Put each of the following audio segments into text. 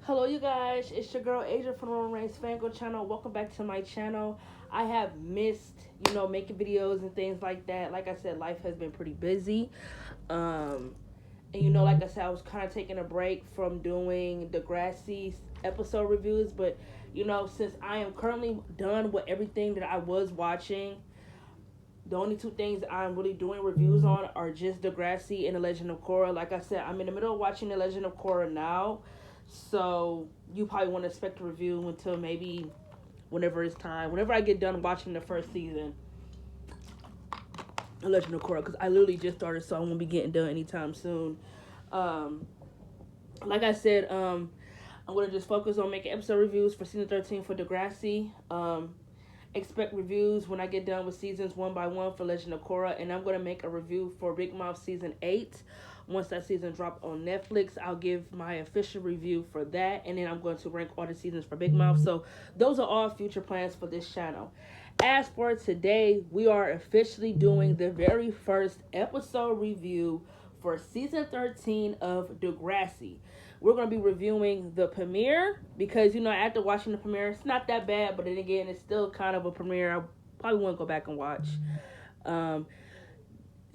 Hello, you guys. It's your girl Asia from the Roman Reigns Fangirl channel. Welcome back to my channel. I have missed, making videos and things like that. Like I said, life has been pretty busy. And like I said, I was kind of taking a break from doing Degrassi episode reviews. But since I am currently done with everything that I was watching, the only two things I'm really doing reviews on are just Degrassi and The Legend of Korra. Like I said, I'm in the middle of watching The Legend of Korra now. So you probably want to expect a review until maybe whenever it's time. Whenever I get done watching the first season of Legend of Korra. Because I literally just started, so I won't be getting done anytime soon. Um, like I said, I'm going to just focus on making episode reviews for season 13 for Degrassi. Expect reviews when I get done with seasons one by one for Legend of Korra, and I'm going to make a review for Big Mouth season 8. Once that season drops on Netflix, I'll give my official review for that, and then I'm going to rank all the seasons for Big Mouth. So those are all future plans for this channel. As for today, we are officially doing the very first episode review for season 13 of Degrassi. We're going to be reviewing the premiere because, after watching the premiere, it's not that bad, but then again, it's still kind of a premiere I probably won't go back and watch.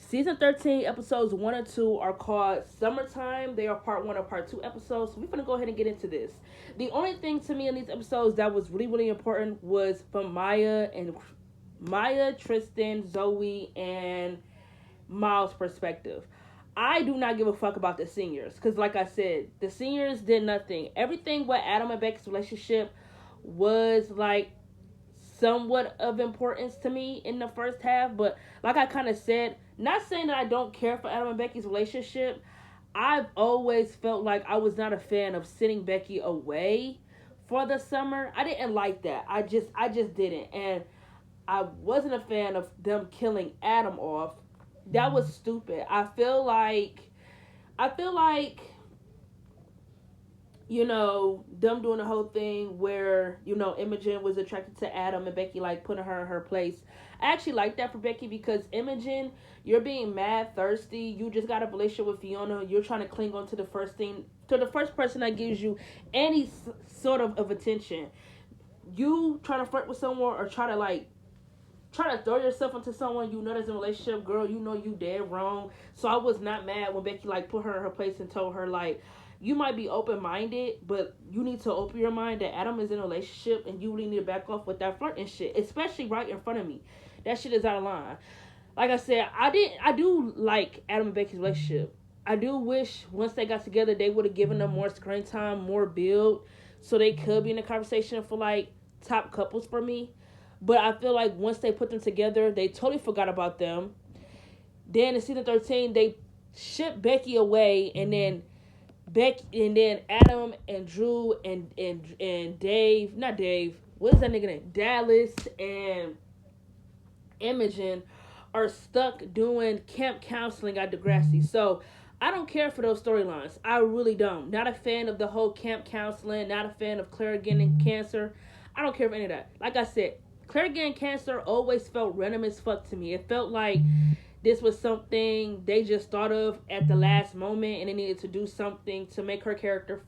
Season 13 episodes 1 and 2 are called Summertime. They are part 1 or part 2 episodes. So we're going to go ahead and get into this. The only thing to me in these episodes that was really, really important was from Maya, Tristan, Zoe, and Miles' perspective. I do not give a fuck about the seniors because, like I said, the seniors did nothing. Everything with Adam and Becky's relationship was like somewhat of importance to me in the first half, but like I kind of said, not saying that I don't care for Adam and Becky's relationship. I've always felt like I was not a fan of sending Becky away for the summer. I didn't like that. I just didn't, and I wasn't a fan of them killing Adam off. That was stupid. I feel like them doing the whole thing where, Imogen was attracted to Adam and Becky, like, putting her in her place. I actually like that for Becky because Imogen, you're being mad thirsty. You just got a relationship with Fiona. You're trying to cling on to the first person that gives you any sort of attention. You trying to flirt with someone or try to throw yourself into someone that's in a relationship, girl, you dead wrong. So I was not mad when Becky, like, put her in her place and told her, like, you might be open-minded, but you need to open your mind that Adam is in a relationship and you really need to back off with that flirting shit, especially right in front of me. That shit is out of line. Like I said, I do like Adam and Becky's relationship. I do wish once they got together, they would have given them more screen time, more build, so they could be in the conversation for, like, top couples for me. But I feel like once they put them together, they totally forgot about them. Then in season 13, they shipped Becky away, and then Adam and Drew and Dave, not Dave, what is that nigga name? Dallas and Imogen are stuck doing camp counseling at Degrassi. So I don't care for those storylines. I really don't. Not a fan of the whole camp counseling. Not a fan of Claire getting cancer. I don't care for any of that. Like I said, Claire getting cancer always felt random as fuck to me. It felt like this was something they just thought of at the last moment and they needed to do something to make her character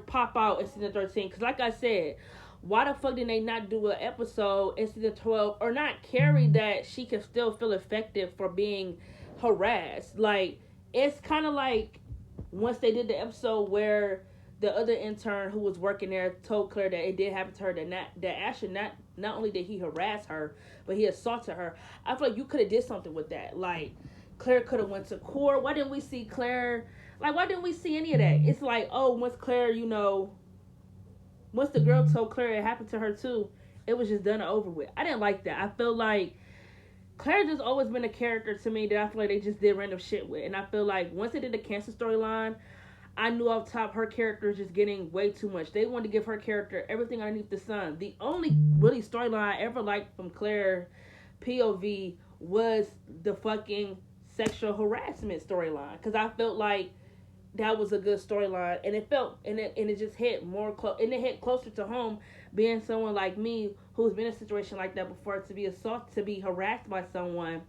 pop out in season 13. Because like I said, why the fuck did they not do an episode in season 12 or not carry that she can still feel effective for being harassed? Like, it's kind of like once they did the episode where the other intern who was working there told Claire that it did happen to her, that Asher not only did he harass her, but he assaulted her. I feel like you could have did something with that. Like, Claire could have went to court. Why didn't we see Claire? Like, why didn't we see any of that? It's like, oh, once the girl told Claire it happened to her too, it was just done and over with. I didn't like that. I feel like Claire just always been a character to me that I feel like they just did random shit with. And I feel like once they did the cancer storyline, I knew off top her character is just getting way too much. They wanted to give her character everything underneath the sun. The only really storyline I ever liked from Claire POV was the fucking sexual harassment storyline, because I felt like that was a good storyline, and it just hit more close, and it hit closer to home, being someone like me who's been in a situation like that before, to be harassed by someone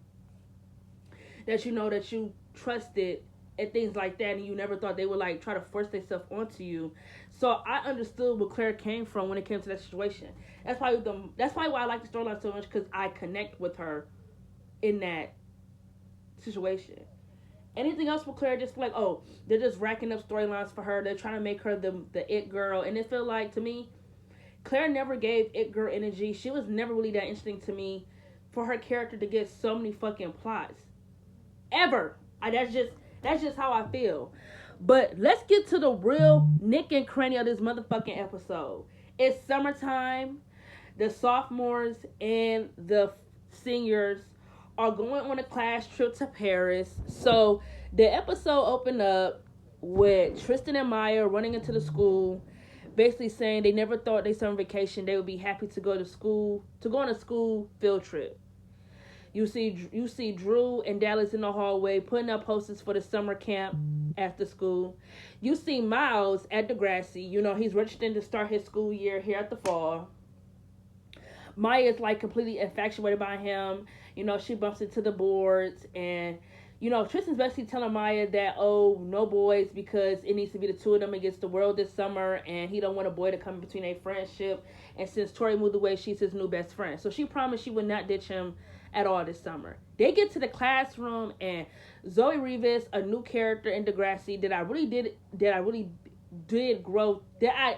that you trusted and things like that, and you never thought they would like try to force themselves onto you. So I understood where Claire came from when it came to that situation. That's probably why I like the storyline so much, because I connect with her in that situation. Anything else with Claire, just like, oh, they're just racking up storylines for her. They're trying to make her the it girl, and it felt like to me, Claire never gave it girl energy. She was never really that interesting to me for her character to get so many fucking plots ever. That's just how I feel. But let's get to the real nick and cranny of this motherfucking episode. It's summertime. The sophomores and the seniors are going on a class trip to Paris. So the episode opened up with Tristan and Maya running into the school, basically saying they never thought they summer vacation they would be happy to go on a school field trip. You see Drew and Dallas in the hallway putting up posters for the summer camp after school. You see Miles at Degrassi. He's registering to start his school year here at the fall. Maya's like completely infatuated by him. She bumps into the boards, and Tristan's basically telling Maya that, oh, no boys because it needs to be the two of them against the world this summer, and he don't want a boy to come in between a friendship. And since Tori moved away, she's his new best friend. So she promised she would not ditch him at all this summer. They get to the classroom, and Zoe Rivas, a new character in Degrassi that I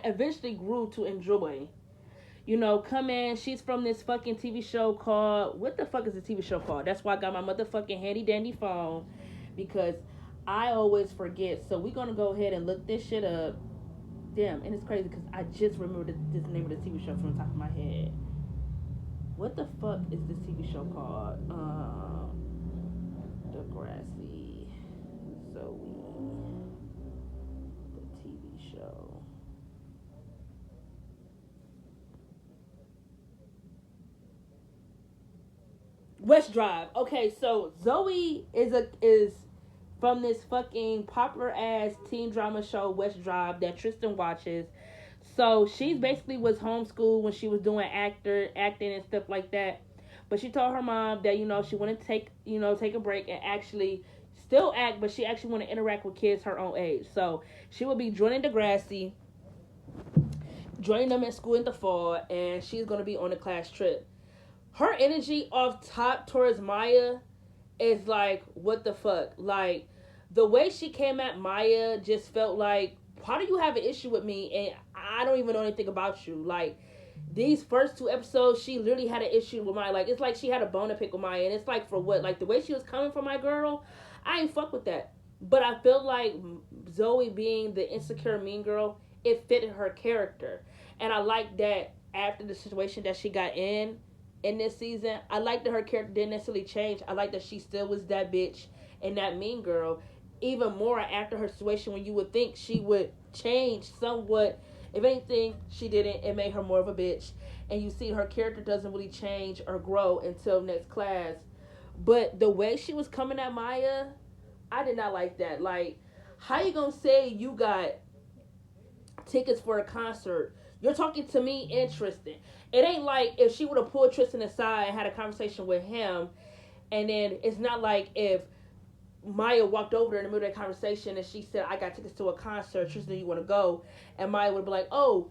eventually grew to enjoy. Come in. She's from this fucking TV show called... What the fuck is the TV show called? That's why I got my motherfucking handy dandy phone. Because I always forget. So we're going to go ahead and look this shit up. Damn. And it's crazy because I just remembered this name of the TV show from the top of my head. What the fuck is this TV show called? Degrassi. Zoe. The TV show. West Drive. Okay, so Zoe is from this fucking popular ass teen drama show West Drive that Tristan watches. So she's basically was homeschooled when she was doing acting and stuff like that. But she told her mom that she wanted to take a break and actually still act, but she actually want to interact with kids her own age. So she will be joining Degrassi, joining them at school in the fall, and she's gonna be on a class trip. Her energy off top towards Maya is like, what the fuck? Like, the way she came at Maya just felt like, how do you have an issue with me and I don't even know anything about you? Like, these first two episodes, she literally had an issue with Maya. Like, it's like she had a bone to pick with Maya. And it's like, for what? Like, the way she was coming for my girl, I ain't fuck with that. But I feel like Zoe being the insecure mean girl, it fitted her character. And I like that after the situation that she got in this season, I like that her character didn't necessarily change. I like that she still was that bitch and that mean girl. Even more after her situation, when you would think she would change somewhat. If anything, she didn't. It made her more of a bitch. And you see her character doesn't really change or grow until next class. But the way she was coming at Maya, I did not like that. Like, how you gonna say you got tickets for a concert? You're talking to me and Tristan. It ain't like if she would have pulled Tristan aside and had a conversation with him, and then it's not like if Maya walked over in the middle of that conversation and she said, I got tickets to a concert, Tristan, you want to go? And Maya would be like, oh,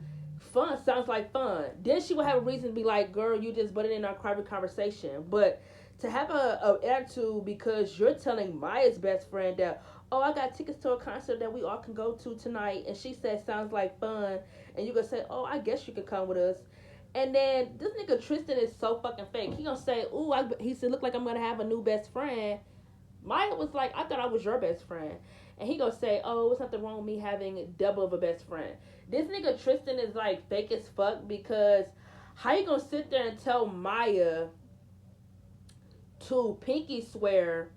fun, sounds like fun. Then she would have a reason to be like, girl, you just butted in our private conversation. But to have a attitude because you're telling Maya's best friend that, oh, I got tickets to a concert that we all can go to tonight, and she said sounds like fun, and you gonna say, oh, I guess you could come with us. And then this nigga Tristan is so fucking fake. He gonna say, ooh, he said, look like I'm gonna have a new best friend. Maya was like, I thought I was your best friend. And he gonna say, oh, it's nothing wrong with me having double of a best friend. This nigga Tristan is like fake as fuck, because how you gonna sit there and tell Maya to pinky swear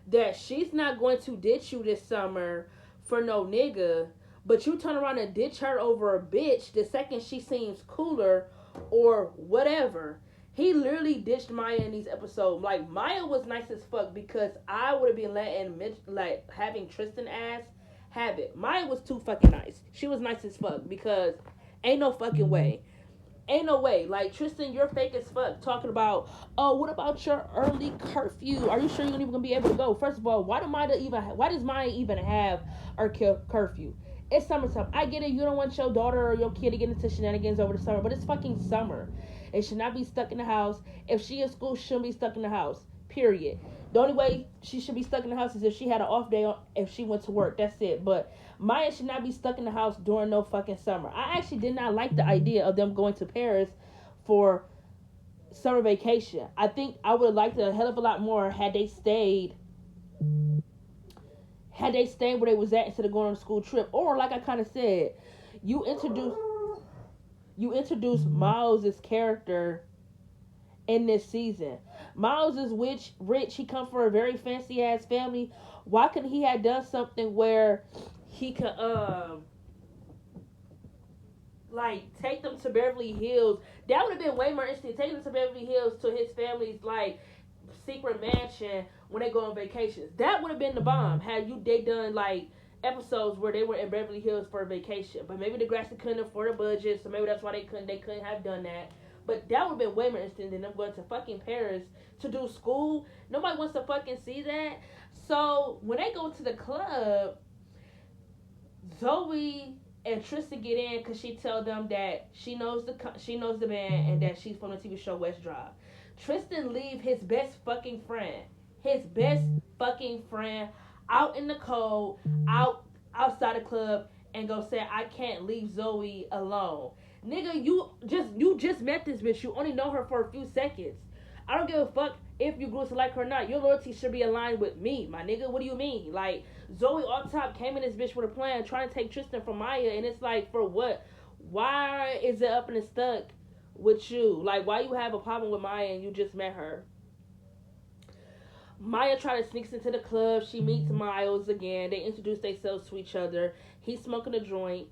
that she's not going to ditch you this summer for no nigga, but you turn around and ditch her over a bitch the second she seems cooler or whatever. He literally ditched Maya in these episodes. Like, Maya was nice as fuck because I would have been letting like having Tristan ass have it. Maya was too fucking nice. She was nice as fuck because ain't no fucking way. Ain't no way. Like, Tristan, you're fake as fuck. Talking about, oh, what about your early curfew? Are you sure you're even gonna be able to go? First of all, why does Maya even have a curfew? It's summertime. I get it. You don't want your daughter or your kid to get into shenanigans over the summer, but it's fucking summer. It should not be stuck in the house. If she in school, she shouldn't be stuck in the house. Period. The only way she should be stuck in the house is if she had an off day if she went to work. That's it. But Maya should not be stuck in the house during no fucking summer. I actually did not like the idea of them going to Paris for summer vacation. I think I would have liked it a hell of a lot more had they stayed where they was at instead of going on a school trip. Or like I kind of said, you introduce Miles' character in this season. Miles is rich. He come from a very fancy ass family. Why couldn't he have done something where he could like take them to Beverly Hills? That would have been way more interesting. Taking them to Beverly Hills to his family's like secret mansion when they go on vacations. That would have been the bomb. Had they done like episodes where they were in Beverly Hills for a vacation. But maybe Degrassi couldn't afford a budget, so maybe that's why they couldn't have done that. But that would have been way more interesting than them going to fucking Paris to do school. Nobody wants to fucking see that. So when they go to the club, Zoe and Tristan get in because she tell them that she knows the band and that she's from the TV show West Drive. Tristan leave his best fucking friend out in the cold, outside the club, and go say, I can't leave Zoe alone. Nigga, you just met this bitch. You only know her for a few seconds. I don't give a fuck if you grew to like her or not. Your loyalty should be aligned with me, my nigga. What do you mean? Like, Zoe off top came in this bitch with a plan, trying to take Tristan from Maya, and it's like, for what? Why is it up and stuck with you? Like, why you have a problem with Maya and you just met her? Maya tries to sneak into the club. She meets Miles again. They introduce themselves to each other. He's smoking a joint.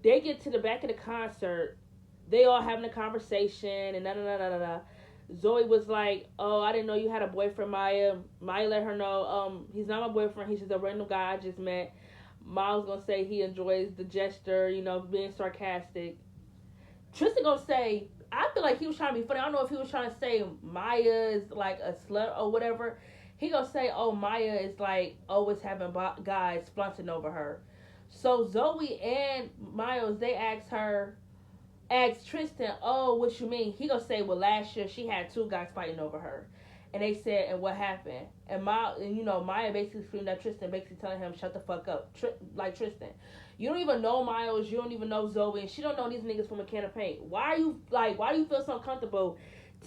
They get to the back of the concert. They all having a conversation and da. Zoe was like, oh, I didn't know you had a boyfriend, Maya. Maya let her know, he's not my boyfriend. He's just a random guy I just met. Miles gonna say he enjoys the gesture, being sarcastic. Tristan gonna say, I feel like he was trying to be funny. I don't know if he was trying to say Maya is like a slut or whatever. He gonna say, oh, Maya is like always having guys flaunting over her. So Zoe and Miles, they ask Tristan, oh, what you mean? He gonna say, well, last year she had two guys fighting over her. And they said, and what happened? And Maya basically screamed at Tristan, basically telling him, shut the fuck up. Like, Tristan, you don't even know Miles, you don't even know Zoe, and she don't know these niggas from a can of paint. Why do you feel so comfortable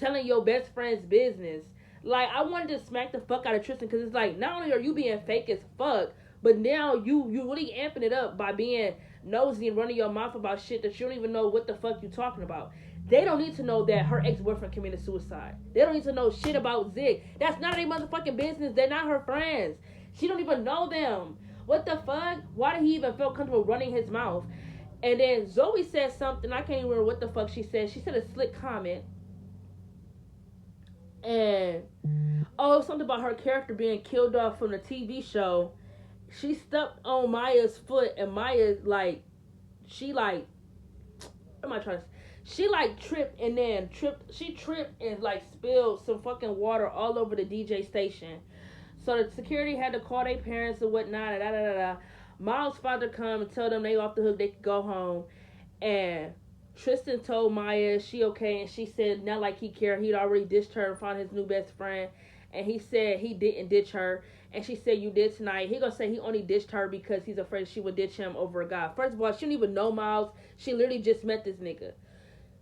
telling your best friend's business? Like, I wanted to smack the fuck out of Tristan, because it's like, not only are you being fake as fuck, but now you really amping it up by being nosy and running your mouth about shit that you don't even know what the fuck you talking about. They don't need to know that her ex-boyfriend committed suicide. They don't need to know shit about Zig. That's none of their motherfucking business. They're not her friends. She don't even know them. What the fuck? Why did he even feel comfortable running his mouth? And then Zoe said something. I can't even remember what the fuck she said. She said a slick comment. And, something about her character being killed off from the TV show. She stepped on Maya's foot, and Maya, what am I trying to say? She, tripped and, spilled some fucking water all over the DJ station. So the security had to call their parents and whatnot, Miles' father come and tell them they off the hook, they could go home. And Tristan told Maya she okay, and she said not like he cared. He'd already ditched her and found his new best friend. And he said he didn't ditch her. And she said, you did tonight. He gonna say he only ditched her because he's afraid she would ditch him over a guy. First of all, she didn't even know Miles. She literally just met this nigga.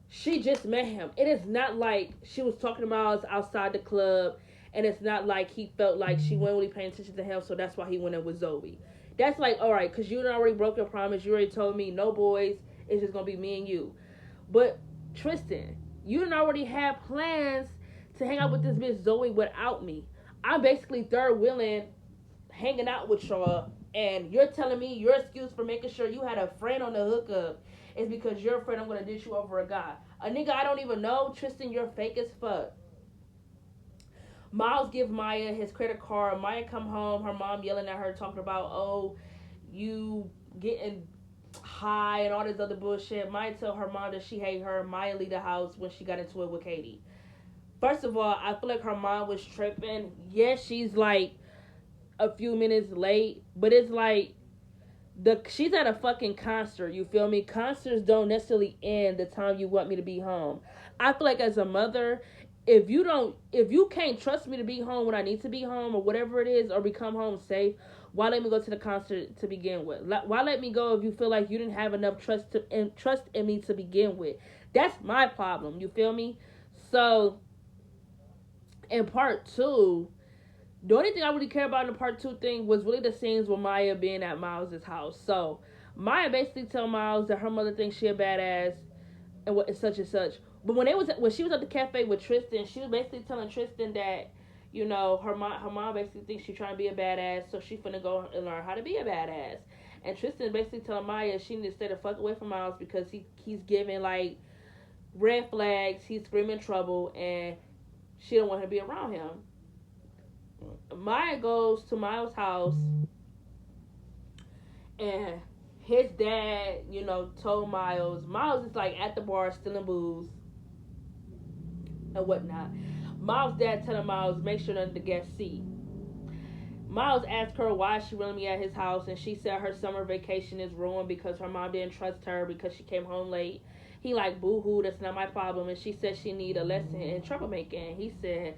She just met him. It is not like she was talking to Miles outside the club. And it's not like he felt like she wasn't really paying attention to him. So that's why he went in with Zoe. That's like, all right, because you already broke your promise. You already told me no boys. It's just gonna be me and you. But Tristan, you didn't already have plans to hang out with this bitch Zoe without me. I'm basically third wheeling, hanging out with y'all, and you're telling me your excuse for making sure you had a friend on the hookup is because you're afraid I'm gonna ditch you over a guy. A nigga I don't even know. Tristan, you're fake as fuck. Miles give Maya his credit card. Maya come home, her mom yelling at her, talking about, oh, you getting high and all this other bullshit. Maya tell her mom that she hate her. Maya leave the house when she got into it with Katie. First of all, I feel like her mom was tripping. Yes, she's like a few minutes late, but it's like she's at a fucking concert. You feel me? Concerts don't necessarily end the time you want me to be home. I feel like as a mother, if you can't trust me to be home when I need to be home or whatever it is, or we come home safe, why let me go to the concert to begin with? Why let me go if you feel like you didn't have enough trust in me to begin with? That's my problem. You feel me? So in part two, the only thing I really care about in the part two thing was really the scenes with Maya being at Miles' house. So Maya basically tell Miles that her mother thinks she a badass and what and such and such. But when she was at the cafe with Tristan, she was basically telling Tristan that, you know, her mom basically thinks she's trying to be a badass, so she finna go and learn how to be a badass. And Tristan basically telling Maya she needs to stay the fuck away from Miles because he's giving like red flags, he's screaming trouble, and she don't want her to be around him. Maya goes to Miles' house, and his dad, you know, told Miles. Miles is like at the bar stealing booze and whatnot. Miles' dad telling Miles make sure none of the guests see. Miles asked her why she wanted me at his house, and she said her summer vacation is ruined because her mom didn't trust her because she came home late. He like, boo-hoo, that's not my problem. And she said she need a lesson in troublemaking. He said,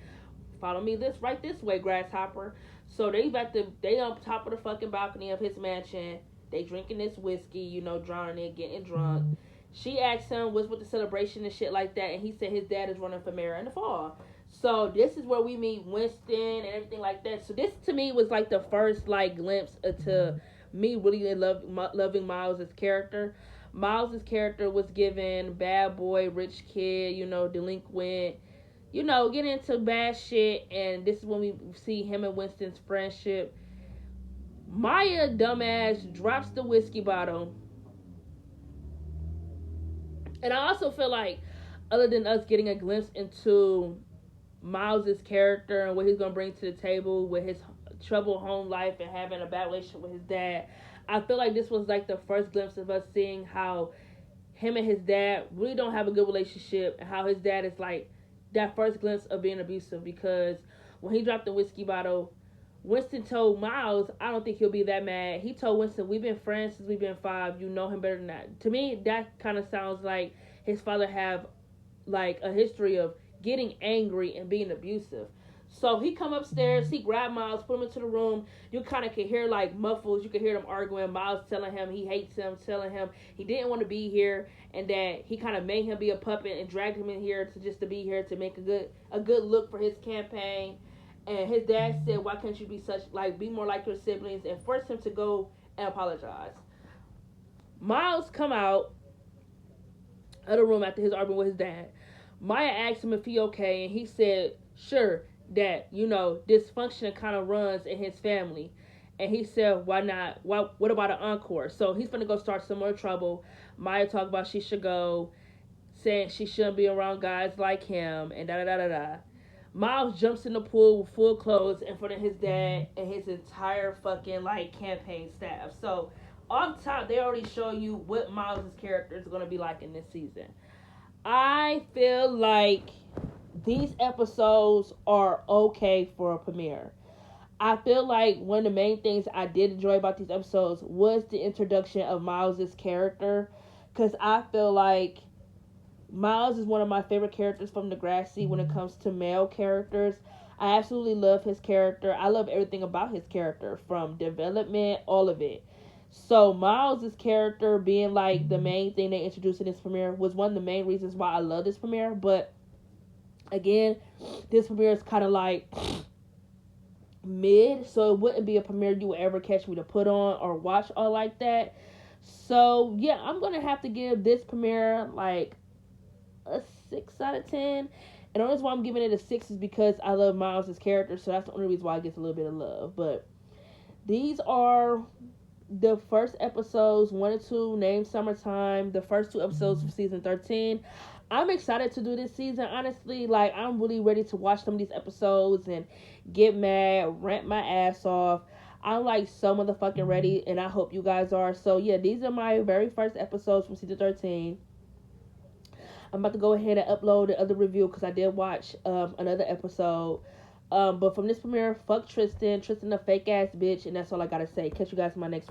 follow me this way, grasshopper. So they on top of the fucking balcony of his mansion. They drinking this whiskey, you know, drowning it, getting drunk. She asked him what's with the celebration and shit like that, and he said his dad is running for mayor in the fall. So this is where we meet Winston and everything like that. So this to me was like the first like glimpse into me really loving Miles' character. Miles' character was given bad boy, rich kid, you know, delinquent, you know, get into bad shit, and this is when we see him and Winston's friendship. Maya, dumbass, drops the whiskey bottle. And I also feel like, other than us getting a glimpse into Miles' character and what he's going to bring to the table with his troubled home life and having a bad relationship with his dad, I feel like this was like the first glimpse of us seeing how him and his dad really don't have a good relationship, and how his dad is like that first glimpse of being abusive. Because when he dropped the whiskey bottle, Winston told Miles, I don't think he'll be that mad. He told Winston, we've been friends since we've been 5. You know him better than that. To me, that kind of sounds like his father have like a history of getting angry and being abusive. So he come upstairs, he grabbed Miles, put him into the room. You kind of can hear like muffles. You can hear them arguing. Miles telling him he hates him, telling him he didn't want to be here, and that he kind of made him be a puppet and dragged him in here to be here to make a good look for his campaign. And his dad said, why can't you be more like your siblings, and force him to go and apologize. Miles come out of the room after his argument with his dad. Maya asked him if he okay, and he said, sure, that, you know, dysfunction kind of runs in his family. And he said, why not? What about an encore? So he's gonna go start some more trouble. Maya talked about she should go, saying she shouldn't be around guys like him, and da-da-da-da-da. Miles jumps in the pool with full clothes in front of his dad and his entire fucking like campaign staff. So off top, they already show you what Miles' character is gonna be like in this season. I feel like these episodes are okay for a premiere. I feel like one of the main things I did enjoy about these episodes was the introduction of Miles' character, because I feel like Miles is one of my favorite characters from Degrassi when it comes to male characters. I absolutely love his character. I love everything about his character, from development, all of it. So Miles' character being like the main thing they introduced in this premiere was one of the main reasons why I love this premiere. But again, this premiere is kind of like mid, so it wouldn't be a premiere you would ever catch me to put on or watch all like that. So yeah, I'm gonna have to give this premiere like a 6 out of 10. And the only reason why I'm giving it a 6 is because I love Miles' character, so that's the only reason why it gets a little bit of love. But these are the first episodes, 1 and 2, named Summertime, the first 2 episodes of season 13. I'm excited to do this season, honestly. Like, I'm really ready to watch some of these episodes and get mad, rant my ass off. I'm like so motherfucking ready, and I hope you guys are. So yeah, these are my very first episodes from season 13. I'm about to go ahead and upload the other review because I did watch another episode. But from this premiere, fuck Tristan. Tristan a fake ass bitch, and that's all I gotta say. Catch you guys in my next